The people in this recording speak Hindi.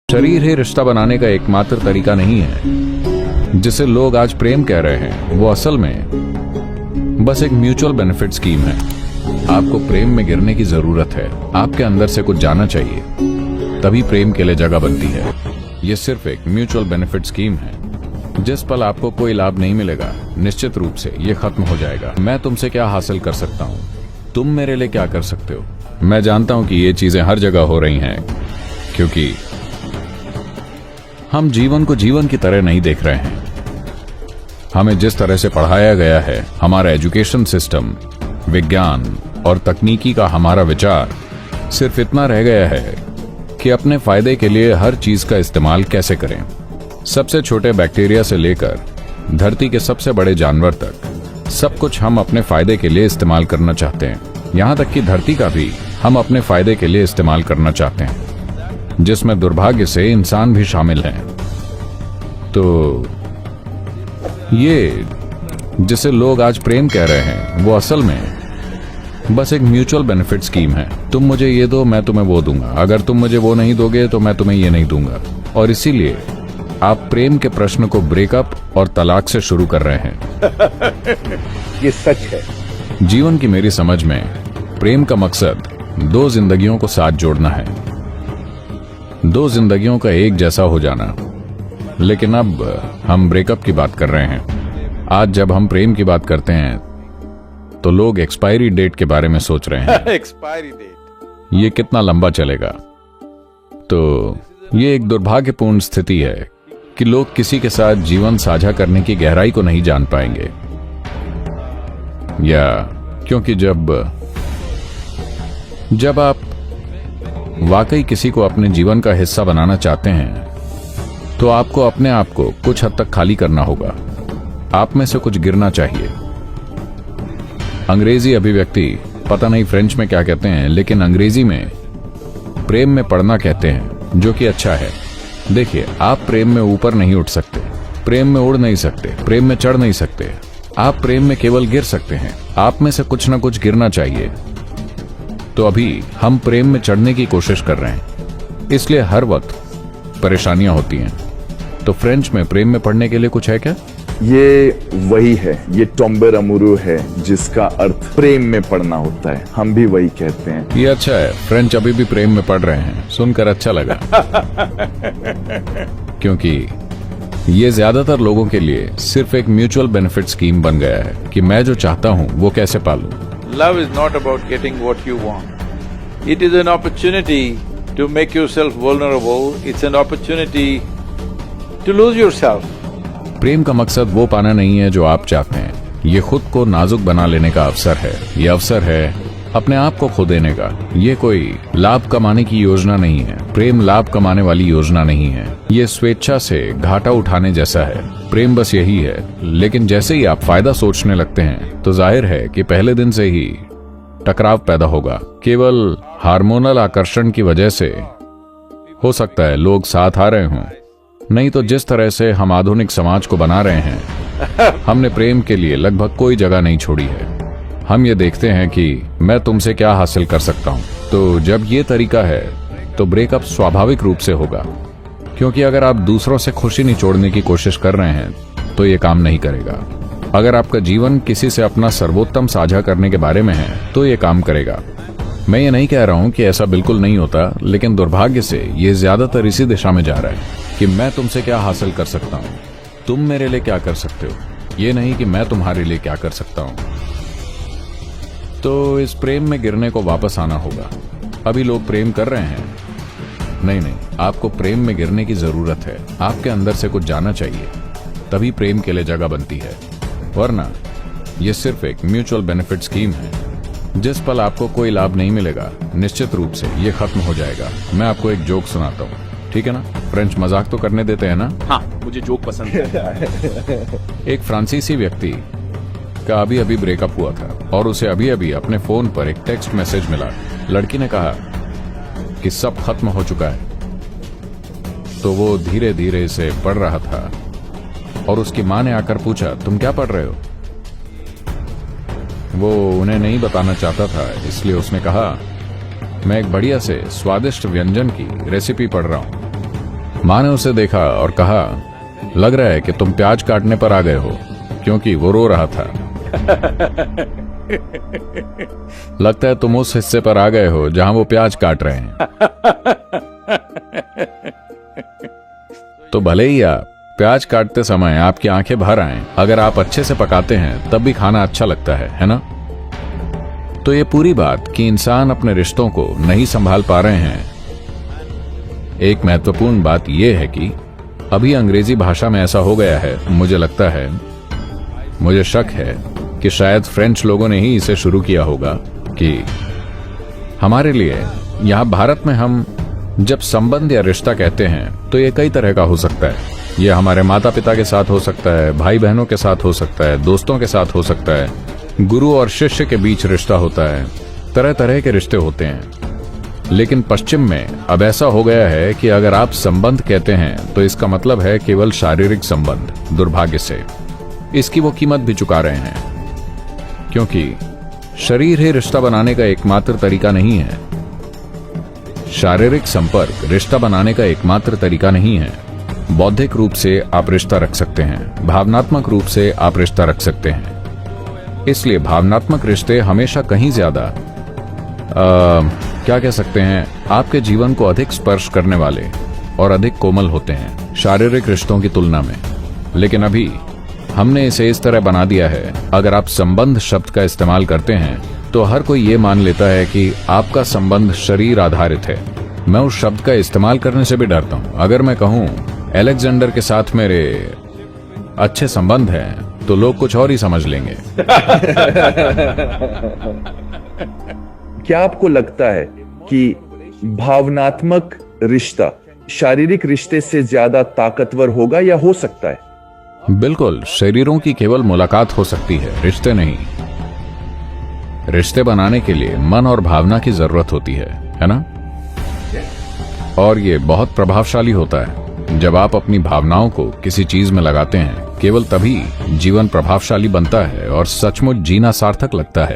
शरीर ही रिश्ता बनाने का एकमात्र तरीका नहीं है। जिसे लोग आज प्रेम कह रहे हैं वो असल में बस एक म्यूचुअल बेनिफिट स्कीम है। आपको प्रेम में गिरने की जरूरत है। आपके अंदर से कुछ जाना चाहिए, तभी प्रेम के लिए जगह बनती है। ये सिर्फ एक म्यूचुअल बेनिफिट स्कीम है। जिस पल आपको कोई लाभ नहीं मिलेगा, निश्चित रूप से ये खत्म हो जाएगा। मैं तुमसे क्या हासिल कर सकता हूँ, तुम मेरे लिए क्या कर सकते हो। मैं जानता हूँ कि ये चीजें हर जगह हो रही हैं, क्योंकि हम जीवन को जीवन की तरह नहीं देख रहे हैं। हमें जिस तरह से पढ़ाया गया है, हमारा एजुकेशन सिस्टम, विज्ञान और तकनीकी का हमारा विचार सिर्फ इतना रह गया है कि अपने फायदे के लिए हर चीज का इस्तेमाल कैसे करें। सबसे छोटे बैक्टीरिया से लेकर धरती के सबसे बड़े जानवर तक सब कुछ हम अपने फायदे के लिए इस्तेमाल करना चाहते हैं। यहां तक कि धरती का भी हम अपने फायदे के लिए इस्तेमाल करना चाहते हैं, जिसमें दुर्भाग्य से इंसान भी शामिल हैं। तो ये जिसे लोग आज प्रेम कह रहे हैं वो असल में बस एक म्यूचुअल बेनिफिट स्कीम है। तुम मुझे ये दो, मैं तुम्हें वो दूंगा। अगर तुम मुझे वो नहीं दोगे तो मैं तुम्हें ये नहीं दूंगा। और इसीलिए आप प्रेम के प्रश्न को ब्रेकअप और तलाक से शुरू कर रहे हैं। ये सच है। जीवन की मेरी समझ में प्रेम का मकसद दो जिंदगियों को साथ जोड़ना है, दो जिंदगियों का एक जैसा हो जाना। लेकिन अब हम ब्रेकअप की बात कर रहे हैं। आज जब हम प्रेम की बात करते हैं तो लोग एक्सपायरी डेट के बारे में सोच रहे हैं। एक्सपायरी डेट, ये कितना लंबा चलेगा। तो ये एक दुर्भाग्यपूर्ण स्थिति है कि लोग किसी के साथ जीवन साझा करने की गहराई को नहीं जान पाएंगे, या क्योंकि जब आप वाकई किसी को अपने जीवन का हिस्सा बनाना चाहते हैं तो आपको अपने आप को कुछ हद तक खाली करना होगा। आप में से कुछ गिरना चाहिए। अंग्रेजी अभिव्यक्ति पता नहीं फ्रेंच में क्या कहते हैं, लेकिन अंग्रेजी में प्रेम में पड़ना कहते हैं, जो कि अच्छा है। देखिए, आप प्रेम में ऊपर नहीं उठ सकते, प्रेम में उड़ नहीं सकते, प्रेम में चढ़ नहीं सकते। आप प्रेम में केवल गिर सकते हैं। आप में से कुछ ना कुछ गिरना चाहिए। तो अभी हम प्रेम में चढ़ने की कोशिश कर रहे हैं, इसलिए हर वक्त परेशानियां होती हैं। तो फ्रेंच में प्रेम में पड़ने के लिए कुछ है क्या? ये वही है, ये टोम्बे अमूरू है, जिसका अर्थ प्रेम में पड़ना होता है। हम भी वही कहते हैं। ये अच्छा है, फ्रेंच अभी भी प्रेम में पड़ रहे हैं। सुनकर अच्छा लगा। क्योंकि ये ज्यादातर लोगों के लिए सिर्फ एक म्यूचुअल बेनिफिट स्कीम बन गया है कि मैं जो चाहता हूं वो कैसे पालूं। Love is not about getting what you want. It is an opportunity to make yourself vulnerable. It's an opportunity to lose yourself. प्रेम का मकसद वो पाना नहीं है जो आप चाहते हैं। ये खुद को नाजुक बना लेने का अवसर है। ये अवसर है अपने आप को खो देने का। ये कोई लाभ कमाने की योजना नहीं है। प्रेम लाभ कमाने वाली योजना नहीं है। ये स्वेच्छा से घाटा उठाने जैसा है। प्रेम बस यही है। लेकिन जैसे ही आप फायदा सोचने लगते हैं तो जाहिर है कि पहले दिन से ही टकराव पैदा होगा। केवल हार्मोनल आकर्षण की वजह से हो सकता है लोग साथ आ रहे हों, नहीं तो जिस तरह से हम आधुनिक समाज को बना रहे हैं, हमने प्रेम के लिए लगभग कोई जगह नहीं छोड़ी है। हम ये देखते हैं कि मैं तुमसे क्या हासिल कर सकता हूं। तो जब ये तरीका है तो ब्रेकअप स्वाभाविक रूप से होगा, क्योंकि अगर आप दूसरों से खुशी निचोड़ने की कोशिश कर रहे हैं तो ये काम नहीं करेगा। अगर आपका जीवन किसी से अपना सर्वोत्तम साझा करने के बारे में है तो ये काम करेगा। मैं ये नहीं कह रहा हूं कि ऐसा बिल्कुल नहीं होता, लेकिन दुर्भाग्य से ये ज्यादातर इसी दिशा में जा रहा है कि मैं तुमसे क्या हासिल कर सकता हूं, तुम मेरे लिए क्या कर सकते हो, ये नहीं कि मैं तुम्हारे लिए क्या कर सकता हूं। तो इस प्रेम में गिरने को वापस आना होगा। अभी लोग प्रेम कर रहे हैं। नहीं, आपको प्रेम में गिरने की जरूरत है। आपके अंदर से कुछ जाना चाहिए, तभी प्रेम के लिए जगह बनती है। वरना यह सिर्फ एक म्यूचुअल बेनिफिट स्कीम है। जिस पल आपको कोई लाभ नहीं मिलेगा, निश्चित रूप से यह खत्म हो जाएगा। मैं आपको एक जोक सुनाता हूँ, ठीक है ना? फ्रेंच मजाक तो करने देते हैं ना? हाँ, मुझे जोक पसंद है। एक फ्रांसीसी व्यक्ति का अभी अभी ब्रेकअप हुआ था और उसे अभी अभी अपने फोन पर एक टेक्स्ट मैसेज मिला। लड़की ने कहा कि सब खत्म हो चुका है। तो वो धीरे धीरे इसे पढ़ रहा था और उसकी मां ने आकर पूछा, तुम क्या पढ़ रहे हो? वो उन्हें नहीं बताना चाहता था, इसलिए उसने कहा, मैं एक बढ़िया से स्वादिष्ट व्यंजन की रेसिपी पढ़ रहा हूं। माँ ने उसे देखा और कहा, लग रहा है कि तुम प्याज काटने पर आ गए हो, क्योंकि वो रो रहा था। लगता है तुम उस हिस्से पर आ गए हो जहां वो प्याज काट रहे हैं। तो भले ही आप प्याज काटते समय आपकी आंखें भर आएं, अगर आप अच्छे से पकाते हैं तब भी खाना अच्छा लगता है ना? तो ये पूरी बात कि इंसान अपने रिश्तों को नहीं संभाल पा रहे हैं। एक महत्वपूर्ण बात यह है कि अभी अंग्रेजी भाषा में ऐसा हो गया है, मुझे लगता है, मुझे शक है कि शायद फ्रेंच लोगों ने ही इसे शुरू किया होगा कि हमारे लिए यहां भारत में हम जब संबंध या रिश्ता कहते हैं तो ये कई तरह का हो सकता है। ये हमारे माता पिता के साथ हो सकता है, भाई बहनों के साथ हो सकता है, दोस्तों के साथ हो सकता है, गुरु और शिष्य के बीच रिश्ता होता है, तरह तरह के रिश्ते होते हैं। लेकिन पश्चिम में अब ऐसा हो गया है कि अगर आप संबंध कहते हैं तो इसका मतलब है केवल शारीरिक संबंध। दुर्भाग्य से इसकी वो कीमत भी चुका रहे हैं, क्योंकि शरीर ही रिश्ता बनाने का एकमात्र तरीका नहीं है। शारीरिक संपर्क रिश्ता बनाने का एकमात्र तरीका नहीं है। बौद्धिक रूप से आप रिश्ता रख सकते हैं, भावनात्मक रूप से आप रिश्ता रख सकते हैं। इसलिए भावनात्मक रिश्ते हमेशा कहीं ज्यादा क्या कह सकते हैं, आपके जीवन को अधिक स्पर्श करने वाले और अधिक कोमल होते हैं शारीरिक रिश्तों की तुलना में। लेकिन अभी हमने इसे इस तरह बना दिया है, अगर आप संबंध शब्द का इस्तेमाल करते हैं तो हर कोई ये मान लेता है कि आपका संबंध शरीर आधारित है। मैं उस शब्द का इस्तेमाल करने से भी डरता हूं। अगर मैं कहूं अलेक्जेंडर के साथ मेरे अच्छे संबंध हैं तो लोग कुछ और ही समझ लेंगे। क्या आपको लगता है कि भावनात्मक रिश्ता शारीरिक रिश्ते से ज्यादा ताकतवर होगा या हो सकता है? बिल्कुल, शरीरों की केवल मुलाकात हो सकती है, रिश्ते नहीं। रिश्ते बनाने के लिए मन और भावना की जरूरत होती है ना? और ये बहुत प्रभावशाली होता है जब आप अपनी भावनाओं को किसी चीज में लगाते हैं। केवल तभी जीवन प्रभावशाली बनता है और सचमुच जीना सार्थक लगता है।